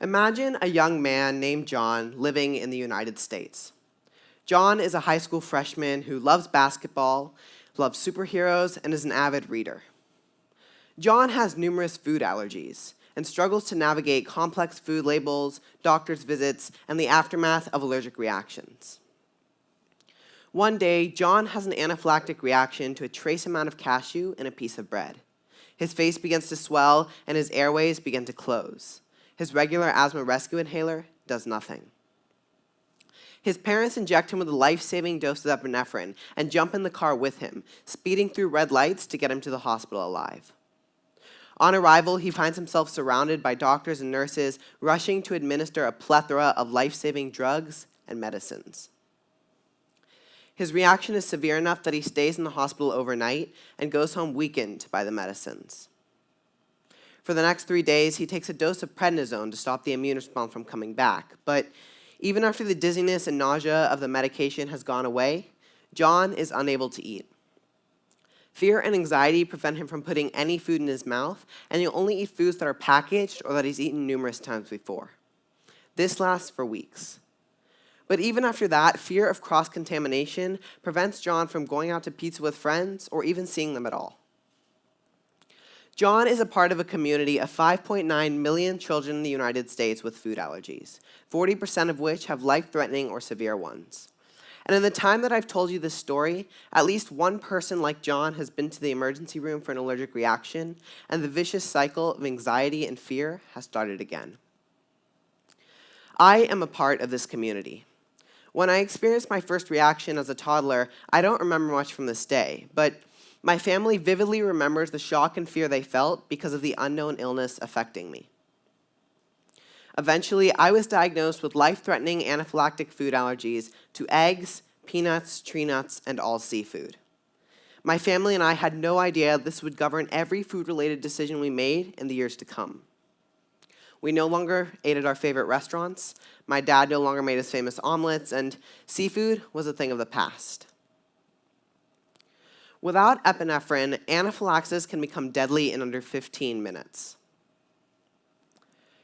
Imagine a young man named John living in the United States. John is a high school freshman who loves basketball, loves superheroes, and is an avid reader. John has numerous food allergies and struggles to navigate complex food labels, doctor's visits, and the aftermath of allergic reactions. One day, John has an anaphylactic reaction to a trace amount of cashew in a piece of bread. His face begins to swell and his airways begin to close. His regular asthma rescue inhaler does nothing. His parents inject him with a life-saving dose of epinephrine and jump in the car with him, speeding through red lights to get him to the hospital alive. On arrival, he finds himself surrounded by doctors and nurses rushing to administer a plethora of life-saving drugs and medicines. His reaction is severe enough that he stays in the hospital overnight and goes home weakened by the medicines. For the next 3 days, he takes a dose of prednisone to stop the immune response from coming back. But even after the dizziness and nausea of the medication has gone away, John is unable to eat. Fear and anxiety prevent him from putting any food in his mouth, and he'll only eat foods that are packaged or that he's eaten numerous times before. This lasts for weeks. But even after that, fear of cross-contamination prevents John from going out to pizza with friends or even seeing them at all. John is a part of a community of 5.9 million children in the United States with food allergies, 40% of which have life-threatening or severe ones. And in the time that I've told you this story, at least one person like John has been to the emergency room for an allergic reaction, and the vicious cycle of anxiety and fear has started again. I am a part of this community. When I experienced my first reaction as a toddler, I don't remember much from this day, but my family vividly remembers the shock and fear they felt because of the unknown illness affecting me. Eventually, I was diagnosed with life-threatening anaphylactic food allergies to eggs, peanuts, tree nuts, and all seafood. My family and I had no idea this would govern every food-related decision we made in the years to come. We no longer ate at our favorite restaurants, my dad no longer made his famous omelets, and seafood was a thing of the past. Without epinephrine, anaphylaxis can become deadly in under 15 minutes.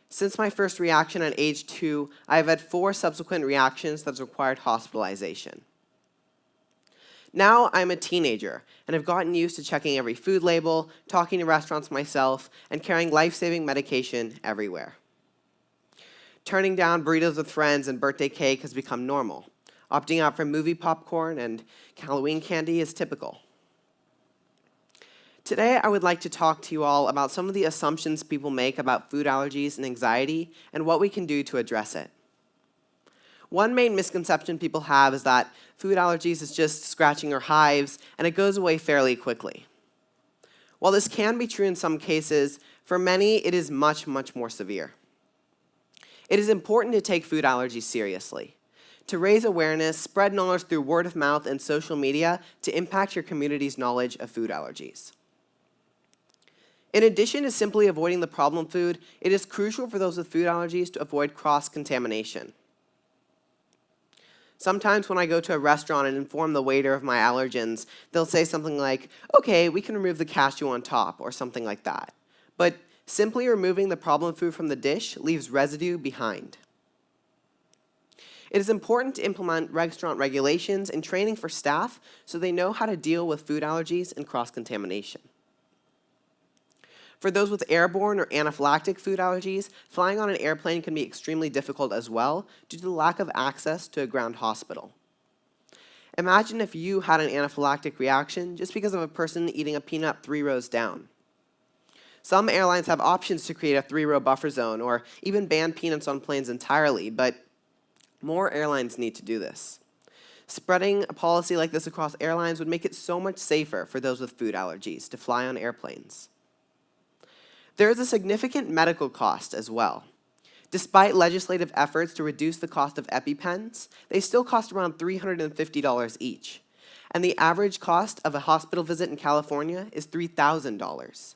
Since my first reaction at age 2, I have had 4 subsequent reactions that have required hospitalization. Now I'm a teenager and have gotten used to checking every food label, talking to restaurants myself, and carrying life-saving medication everywhere. Turning down burritos with friends and birthday cake has become normal. Opting out for movie popcorn and Halloween candy is typical. Today, I would like to talk to you all about some of the assumptions people make about food allergies and anxiety and what we can do to address it. One main misconception people have is that food allergies is just scratching or hives and it goes away fairly quickly. While this can be true in some cases, for many it is much, much more severe. It is important to take food allergies seriously, to raise awareness, spread knowledge through word of mouth and social media to impact your community's knowledge of food allergies. In addition to simply avoiding the problem food, it is crucial for those with food allergies to avoid cross-contamination. Sometimes when I go to a restaurant and inform the waiter of my allergens, they'll say something like, "Okay, we can remove the cashew on top," or something like that. But simply removing the problem food from the dish leaves residue behind. It is important to implement restaurant regulations and training for staff so they know how to deal with food allergies and cross-contamination. For those with airborne or anaphylactic food allergies, flying on an airplane can be extremely difficult as well due to the lack of access to a ground hospital. Imagine if you had an anaphylactic reaction just because of a person eating a peanut 3 rows down. Some airlines have options to create a 3-row buffer zone or even ban peanuts on planes entirely, but more airlines need to do this. Spreading a policy like this across airlines would make it so much safer for those with food allergies to fly on airplanes. There is a significant medical cost as well. Despite legislative efforts to reduce the cost of EpiPens, they still cost around $350 each, and the average cost of a hospital visit in California is $3,000.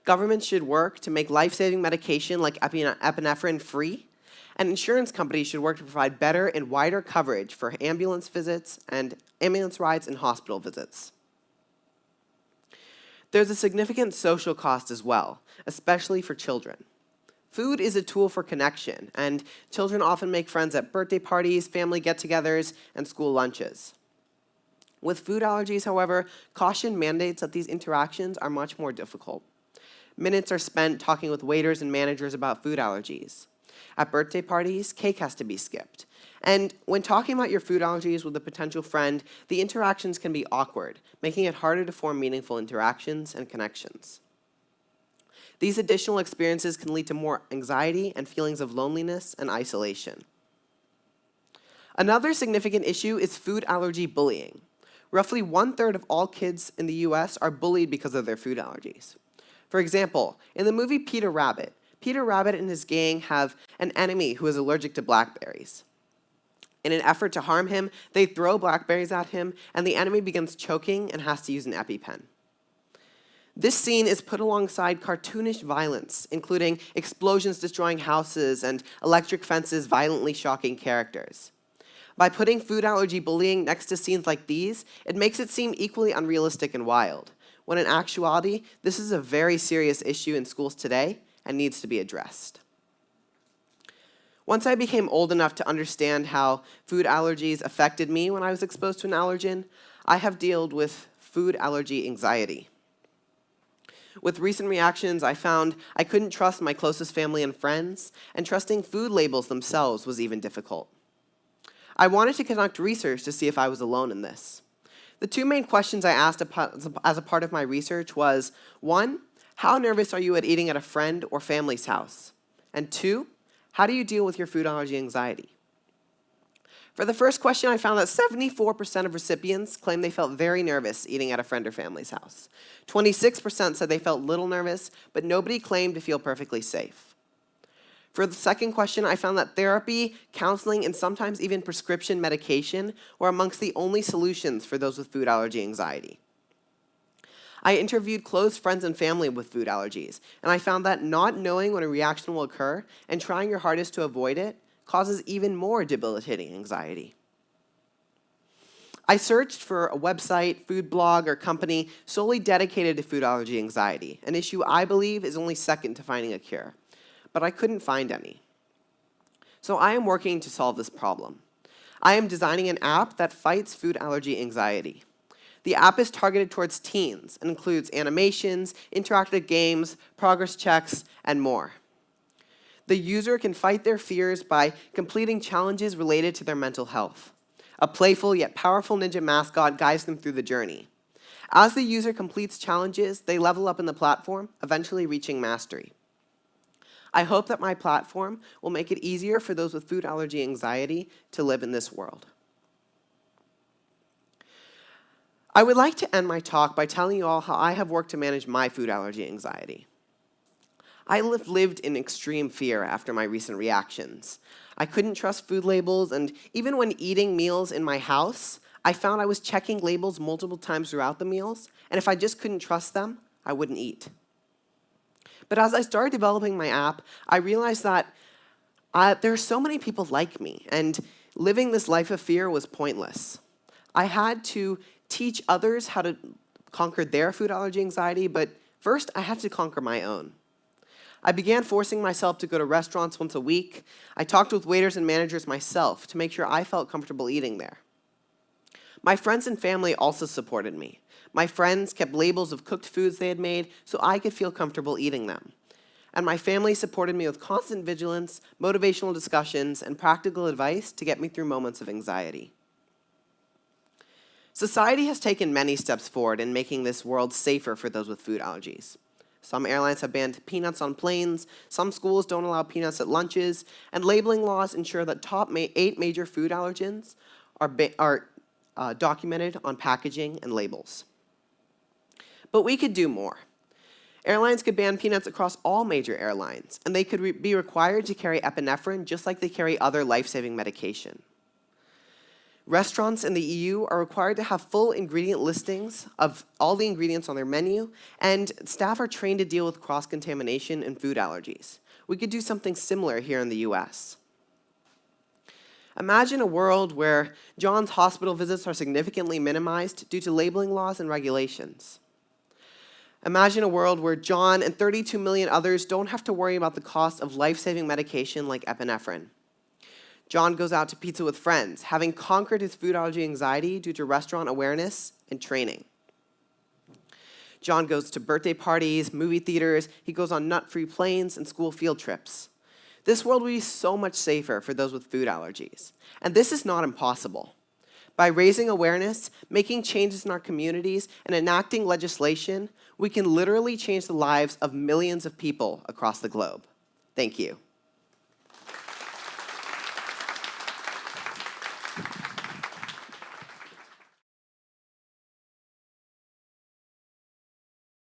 Governments should work to make life-saving medication like epinephrine free, and insurance companies should work to provide better and wider coverage for ambulance visits and ambulance rides and hospital visits. There's a significant social cost as well, especially for children. Food is a tool for connection, and children often make friends at birthday parties, family get-togethers, and school lunches. With food allergies, however, caution mandates that these interactions are much more difficult. Minutes are spent talking with waiters and managers about food allergies. At birthday parties, cake has to be skipped. And when talking about your food allergies with a potential friend, the interactions can be awkward, making it harder to form meaningful interactions and connections. These additional experiences can lead to more anxiety and feelings of loneliness and isolation. Another significant issue is food allergy bullying. Roughly 1/3 of all kids in the US are bullied because of their food allergies. For example, in the movie Peter Rabbit and his gang have an enemy who is allergic to blackberries. In an effort to harm him, they throw blackberries at him, and the enemy begins choking and has to use an EpiPen. This scene is put alongside cartoonish violence, including explosions destroying houses and electric fences violently shocking characters. By putting food allergy bullying next to scenes like these, it makes it seem equally unrealistic and wild, when in actuality, this is a very serious issue in schools today and needs to be addressed. Once I became old enough to understand how food allergies affected me when I was exposed to an allergen, I have dealt with food allergy anxiety. With recent reactions, I found I couldn't trust my closest family and friends, and trusting food labels themselves was even difficult. I wanted to conduct research to see if I was alone in this. The two main questions I asked as a part of my research was, 1, how nervous are you at eating at a friend or family's house? And 2, how do you deal with your food allergy anxiety? For the first question, I found that 74% of recipients claimed they felt very nervous eating at a friend or family's house. 26% said they felt little nervous, but nobody claimed to feel perfectly safe. For the second question, I found that therapy, counseling, and sometimes even prescription medication were amongst the only solutions for those with food allergy anxiety. I interviewed close friends and family with food allergies, and I found that not knowing when a reaction will occur and trying your hardest to avoid it causes even more debilitating anxiety. I searched for a website, food blog, or company solely dedicated to food allergy anxiety, an issue I believe is only second to finding a cure, but I couldn't find any. So I am working to solve this problem. I am designing an app that fights food allergy anxiety. The app is targeted towards teens and includes animations, interactive games, progress checks, and more. The user can fight their fears by completing challenges related to their mental health. A playful yet powerful ninja mascot guides them through the journey. As the user completes challenges, they level up in the platform, eventually reaching mastery. I hope that my platform will make it easier for those with food allergy anxiety to live in this world. I would like to end my talk by telling you all how I have worked to manage my food allergy anxiety. I lived in extreme fear after my recent reactions. I couldn't trust food labels, and even when eating meals in my house, I found I was checking labels multiple times throughout the meals, and if I just couldn't trust them, I wouldn't eat. But as I started developing my app, I realized that there are so many people like me, and living this life of fear was pointless. I had to teach others how to conquer their food allergy anxiety, but first I had to conquer my own. I began forcing myself to go to restaurants once a week. I talked with waiters and managers myself to make sure I felt comfortable eating there. My friends and family also supported me. My friends kept labels of cooked foods they had made so I could feel comfortable eating them. And my family supported me with constant vigilance, motivational discussions, and practical advice to get me through moments of anxiety. Society has taken many steps forward in making this world safer for those with food allergies. Some airlines have banned peanuts on planes, some schools don't allow peanuts at lunches, and labeling laws ensure that top 8 major food allergens are documented on packaging and labels. But we could do more. Airlines could ban peanuts across all major airlines, and they could be required to carry epinephrine just like they carry other life-saving medication. Restaurants in the EU are required to have full ingredient listings of all the ingredients on their menu, and staff are trained to deal with cross-contamination and food allergies. We could do something similar here in the US. Imagine a world where John's hospital visits are significantly minimized due to labeling laws and regulations. Imagine a world where John and 32 million others don't have to worry about the cost of life-saving medication like epinephrine. John goes out to pizza with friends, having conquered his food allergy anxiety due to restaurant awareness and training. John goes to birthday parties, movie theaters, he goes on nut-free planes and school field trips. This world would be so much safer for those with food allergies. And this is not impossible. By raising awareness, making changes in our communities, and enacting legislation, we can literally change the lives of millions of people across the globe. Thank you.